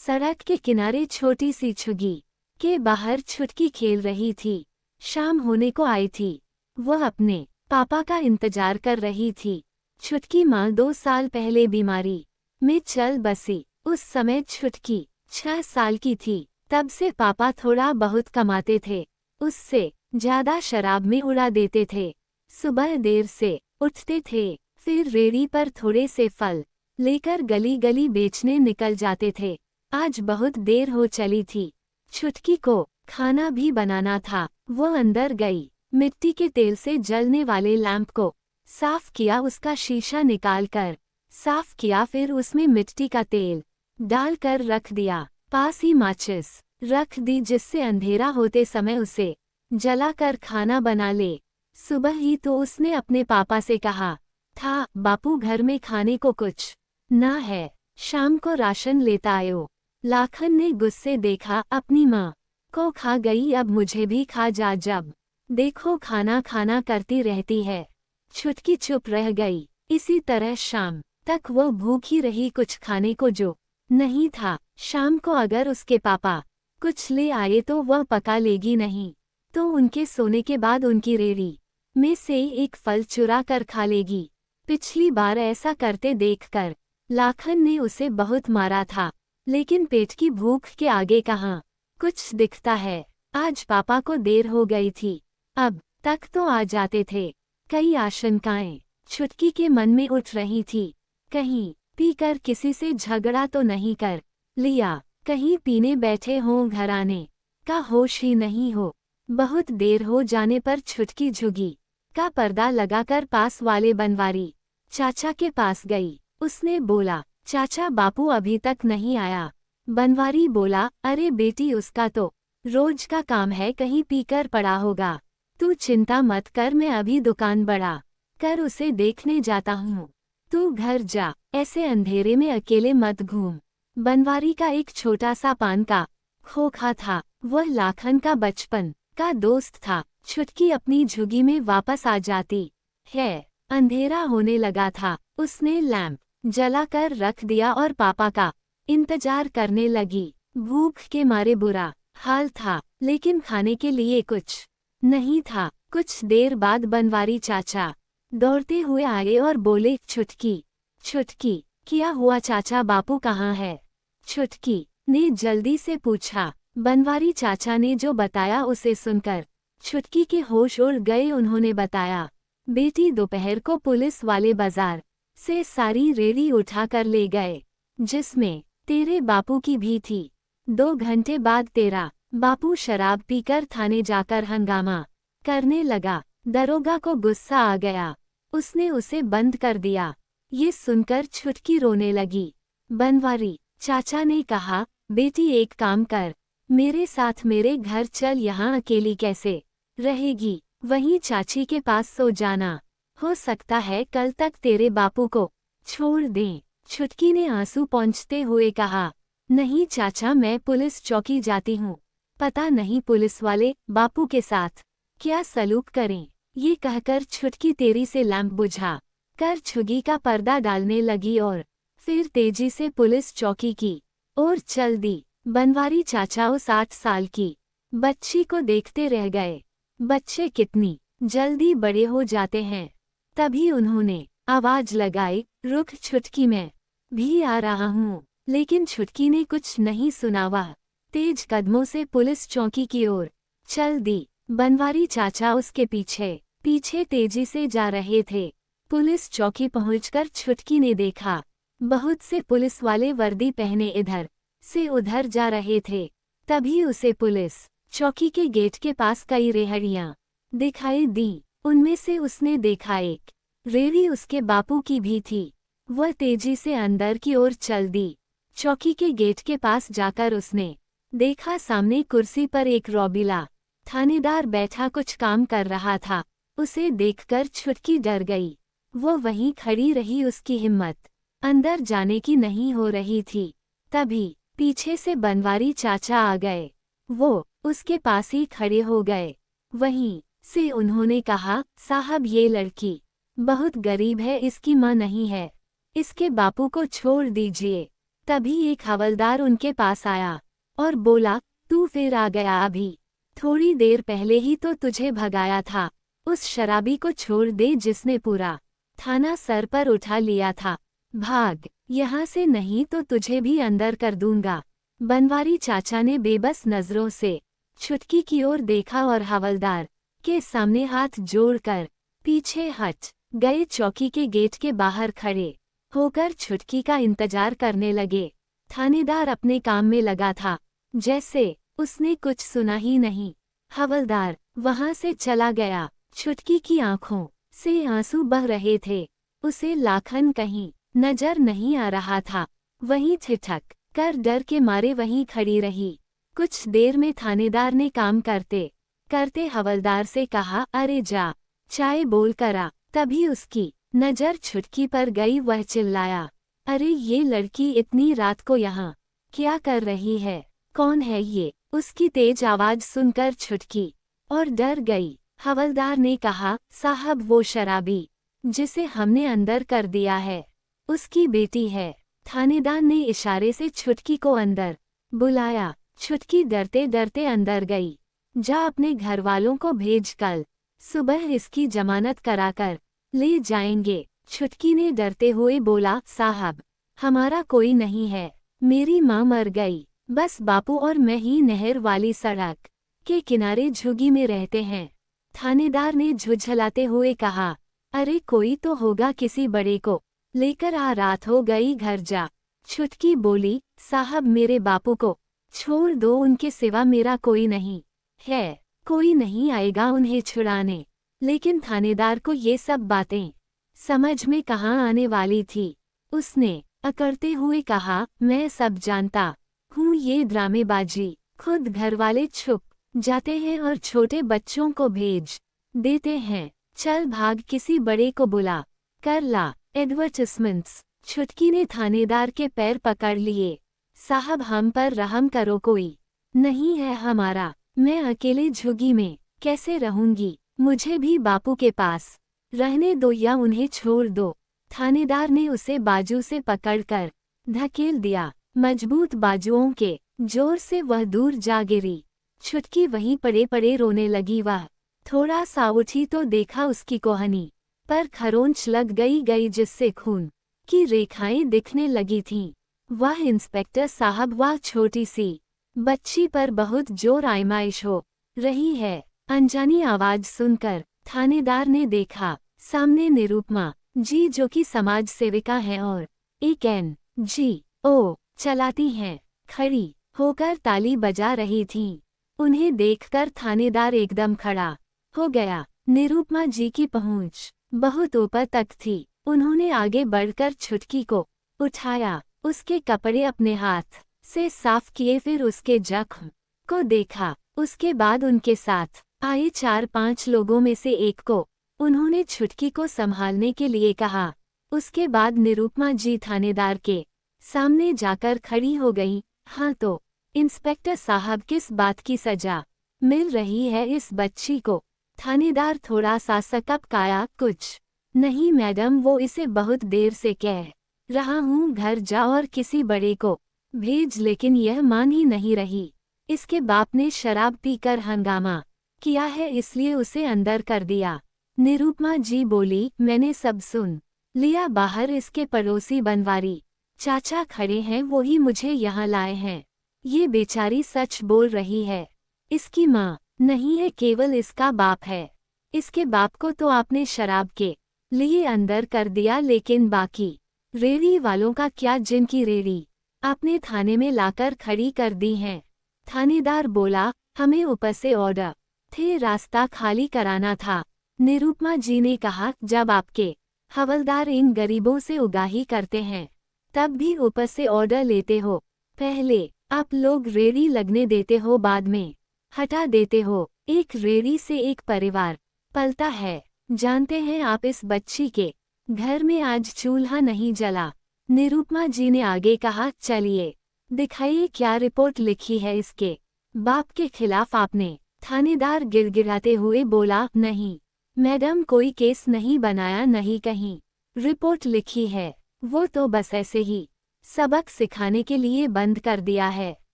सड़क के किनारे छोटी सी झुग्गी के बाहर छुटकी खेल रही थी। शाम होने को आई थी। वह अपने पापा का इंतजार कर रही थी। छुटकी माँ 2 साल पहले बीमारी में चल बसी। उस समय छुटकी 6 साल की थी। तब से पापा थोड़ा बहुत कमाते थे, उससे ज्यादा शराब में उड़ा देते थे। सुबह देर से उठते थे, फिर रेहड़ी पर थोड़े से फल लेकर गली गली बेचने निकल जाते थे। आज बहुत देर हो चली थी। छुटकी को खाना भी बनाना था। वो अंदर गई, मिट्टी के तेल से जलने वाले लैंप को साफ किया, उसका शीशा निकालकर साफ किया, फिर उसमें मिट्टी का तेल डालकर रख दिया। पास ही माचिस रख दी, जिससे अंधेरा होते समय उसे जलाकर खाना बना ले। सुबह ही तो उसने अपने पापा से कहा था, बापू घर में खाने को कुछ ना है, शाम को राशन लेता आयो। लाखन ने गुस्से देखा, अपनी माँ को खा गई, अब मुझे भी खा जा, जब देखो खाना खाना करती रहती है। छुटकी चुप रह गई। इसी तरह शाम तक वो भूखी रही, कुछ खाने को जो नहीं था। शाम को अगर उसके पापा कुछ ले आए तो वह पका लेगी, नहीं तो उनके सोने के बाद उनकी रेहड़ी में से एक फल चुरा कर खा लेगी। पिछली बार ऐसा करते देखकर लाखन ने उसे बहुत मारा था, लेकिन पेट की भूख के आगे कहाँ कुछ दिखता है। आज पापा को देर हो गई थी, अब तक तो आ जाते थे। कई आशंकाएं छुटकी के मन में उठ रही थी। कहीं पीकर किसी से झगड़ा तो नहीं कर लिया, कहीं पीने बैठे हों, घर आने का होश ही नहीं हो। बहुत देर हो जाने पर छुटकी झुग्गी का पर्दा लगाकर पास वाले बनवारी चाचा के पास गई। उसने बोला, चाचा बापू अभी तक नहीं आया। बनवारी बोला, अरे बेटी, उसका तो रोज का काम है, कहीं पीकर पड़ा होगा। तू चिंता मत कर, मैं अभी दुकान बढ़ा कर उसे देखने जाता हूँ। तू घर जा, ऐसे अंधेरे में अकेले मत घूम। बनवारी का एक छोटा सा पान का खोखा था। वह लाखन का बचपन का दोस्त था। छुटकी अपनी झुग्गी में वापस आ जाती है। अंधेरा होने लगा था। उसने लैंप जलाकर रख दिया और पापा का इंतजार करने लगी। भूख के मारे बुरा हाल था, लेकिन खाने के लिए कुछ नहीं था। कुछ देर बाद बनवारी चाचा दौड़ते हुए आए और बोले, छुटकी छुटकी, क्या हुआ चाचा, बापू कहाँ है? छुटकी ने जल्दी से पूछा। बनवारी चाचा ने जो बताया उसे सुनकर छुटकी के होश उड़ गए। उन्होंने बताया, बेटी, दोपहर को पुलिस वाले बाजार से सारी रेहड़ी उठाकर ले गए, जिसमें तेरे बापू की भी थी। 2 घंटे बाद तेरा बापू शराब पीकर थाने जाकर हंगामा करने लगा। दरोगा को गुस्सा आ गया, उसने उसे बंद कर दिया। ये सुनकर छुटकी रोने लगी। बनवारी चाचा ने कहा, बेटी एक काम कर, मेरे साथ मेरे घर चल, यहाँ अकेली कैसे रहेगी? वहीं चाची के पास सो जाना, हो सकता है कल तक तेरे बापू को छोड़ दें। छुटकी ने आंसू पोंछते हुए कहा, नहीं चाचा, मैं पुलिस चौकी जाती हूँ, पता नहीं पुलिस वाले बापू के साथ क्या सलूक करें। ये कहकर छुटकी तेरी से लैंप बुझा कर झुग्गी का पर्दा डालने लगी और फिर तेजी से पुलिस चौकी की ओर चल दी। बनवारी चाचा उस 8 साल की बच्ची को देखते रह गए। बच्चे कितनी जल्दी बड़े हो जाते हैं। तभी उन्होंने आवाज लगाई, रुक छुटकी, मैं भी आ रहा हूँ। लेकिन छुटकी ने कुछ नहीं सुना। वह तेज कदमों से पुलिस चौकी की ओर चल दी। बनवारी चाचा उसके पीछे पीछे तेजी से जा रहे थे। पुलिस चौकी पहुंचकर छुटकी ने देखा, बहुत से पुलिस वाले वर्दी पहने इधर से उधर जा रहे थे। तभी उसे पुलिस चौकी के गेट के पास कई रेहड़ियां दिखाई दी। उनमें से उसने देखा एक रेहड़ी उसके बापू की भी थी। वह तेजी से अंदर की ओर चल दी। चौकी के गेट के पास जाकर उसने देखा, सामने कुर्सी पर एक रौबीला थानेदार बैठा कुछ काम कर रहा था। उसे देखकर छुटकी डर गई। वो वहीं खड़ी रही, उसकी हिम्मत अंदर जाने की नहीं हो रही थी। तभी पीछे से बनवारी चाचा आ गए। वो उसके पास ही खड़े हो गए। वहीं से उन्होंने कहा, साहब, ये लड़की बहुत गरीब है, इसकी माँ नहीं है, इसके बापू को छोड़ दीजिए। तभी एक हवलदार उनके पास आया और बोला, तू फिर आ गया अभी? थोड़ी देर पहले ही तो तुझे भगाया था। उस शराबी को छोड़ दे जिसने पूरा थाना सर पर उठा लिया था। भाग यहाँ से, नहीं तो तुझे भी अंदर कर दूंगा। बनवारी चाचा ने बेबस नजरों से छुटकी की ओर देखा और हवलदार के सामने हाथ जोड़कर पीछे हट गए। चौकी के गेट के बाहर खड़े होकर छुटकी का इंतजार करने लगे। थानेदार अपने काम में लगा था, जैसे उसने कुछ सुना ही नहीं। हवलदार वहां से चला गया। छुटकी की आंखों से आंसू बह रहे थे। उसे लाखन कहीं नजर नहीं आ रहा था। वहीं ठिठक कर डर के मारे वहीं खड़ी रही। कुछ देर में थानेदार ने काम करते करते हवलदार से कहा, अरे जा चाय बोल करा। तभी उसकी नजर छुटकी पर गई। वह चिल्लाया, अरे ये लड़की इतनी रात को यहाँ क्या कर रही है? कौन है ये? उसकी तेज आवाज सुनकर छुटकी और डर गई। हवलदार ने कहा, साहब वो शराबी जिसे हमने अंदर कर दिया है, उसकी बेटी है। थानेदार ने इशारे से छुटकी को अंदर बुलाया। छुटकी डरते डरते अंदर गई। जा अपने घर वालों को भेज, कल सुबह इसकी जमानत कराकर ले जाएंगे। छुटकी ने डरते हुए बोला, साहब हमारा कोई नहीं है, मेरी माँ मर गई, बस बापू और मैं ही नहर वाली सड़क के किनारे झुग्गी में रहते हैं। थानेदार ने झुझलाते हुए कहा, अरे कोई तो होगा, किसी बड़े को लेकर आ, रात हो गई, घर जा। छुटकी बोली, साहब मेरे बापू को छोड़ दो, उनके सिवा मेरा कोई नहीं है, कोई नहीं आएगा उन्हें छुड़ाने। लेकिन थानेदार को ये सब बातें समझ में कहाँ आने वाली थी। उसने अकड़ते हुए कहा, मैं सब जानता हूँ, ये ड्रामेबाजी। खुद घरवाले छुप जाते हैं और छोटे बच्चों को भेज देते हैं। चल भाग, किसी बड़े को बुला कर ला एडवर्टिजमेंट्स। छुटकी ने थानेदार के पैर पकड़ लिए। साहब हम पर रहम करो, कोई नहीं है हमारा, मैं अकेले झुग्गी में कैसे रहूंगी? मुझे भी बापू के पास रहने दो या उन्हें छोड़ दो। थानेदार ने उसे बाजू से पकड़कर धकेल दिया। मजबूत बाजुओं के जोर से वह दूर जा गिरी। छुटकी वहीं पड़े पड़े रोने लगी। वह थोड़ा सा उठी तो देखा उसकी कोहनी पर खरोंच लग गई जिससे खून की रेखाएं दिखने लगी थीं। वह इंस्पेक्टर साहब, वह छोटी सी बच्ची पर बहुत जोर आजमाइश हो रही है। अनजानी आवाज सुनकर थानेदार ने देखा, सामने निरुपमा जी जो कि समाज सेविका हैं और एक NGO चलाती हैं, खड़ी होकर ताली बजा रही थीं। उन्हें देखकर थानेदार एकदम खड़ा हो गया। निरुपमा जी की पहुंच बहुत ऊपर तक थी। उन्होंने आगे बढ़कर छुटकी को उठाया, उसके कपड़े अपने हाथ से साफ किए, फिर उसके जख्म को देखा। उसके बाद उनके साथ आए 4-5 लोगों में से एक को उन्होंने छुटकी को संभालने के लिए कहा। उसके बाद निरुपमा जी थानेदार के सामने जाकर खड़ी हो गई। हाँ तो इंस्पेक्टर साहब, किस बात की सजा मिल रही है इस बच्ची को? थानेदार थोड़ा सा सकपकाया। कुछ नहीं मैडम, वो इसे बहुत देर से कह रहा हूँ घर जा और किसी बड़े को भेज, लेकिन यह मान ही नहीं रही। इसके बाप ने शराब पीकर हंगामा किया है, इसलिए उसे अंदर कर दिया। निरुपमा जी बोली, मैंने सब सुन लिया। बाहर इसके पड़ोसी बनवारी चाचा खड़े हैं, वो ही मुझे यहाँ लाए हैं। ये बेचारी सच बोल रही है, इसकी माँ नहीं है, केवल इसका बाप है। इसके बाप को तो आपने शराब के लिए अंदर कर दिया, लेकिन बाकी रेड़ी वालों का क्या, जिनकी रेड़ी आपने थाने में लाकर खड़ी कर दी हैं? थानेदार बोला, हमें ऊपर से ऑर्डर थे, रास्ता खाली कराना था। निरुपमा जी ने कहा, जब आपके हवलदार इन गरीबों से उगाही करते हैं तब भी ऊपर से ऑर्डर लेते हो। पहले आप लोग रेड़ी लगने देते हो, बाद में हटा देते हो। एक रेड़ी से एक परिवार पलता है। जानते हैं आप, इस बच्ची के घर में आज चूल्हा नहीं जला। निरुपमा जी ने आगे कहा, चलिए दिखाइए क्या रिपोर्ट लिखी है इसके बाप के खिलाफ आपने। थानेदार गिड़गिड़ाते हुए बोला, नहीं मैडम, कोई केस नहीं बनाया, नहीं कहीं रिपोर्ट लिखी है, वो तो बस ऐसे ही सबक सिखाने के लिए बंद कर दिया है।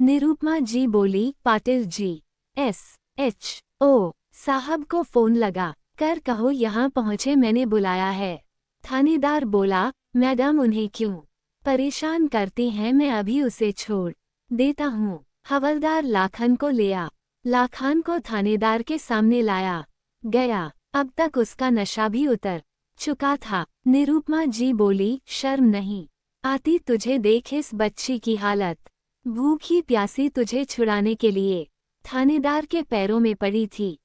निरुपमा जी बोली, पाटिल जी, SHO साहब को फोन लगा कर कहो यहाँ पहुँचे, मैंने बुलाया है। थानेदार बोला, मैडम उन्हें क्यों परेशान करती हैं, मैं अभी उसे छोड़ देता हूँ। हवलदार लाखन को लिया, लाखान को थानेदार के सामने लाया गया। अब तक उसका नशा भी उतर चुका था। निरुपमा जी बोली, शर्म नहीं आती तुझे, देख इस बच्ची की हालत, भूखी प्यासी तुझे छुड़ाने के लिए थानेदार के पैरों में पड़ी थी।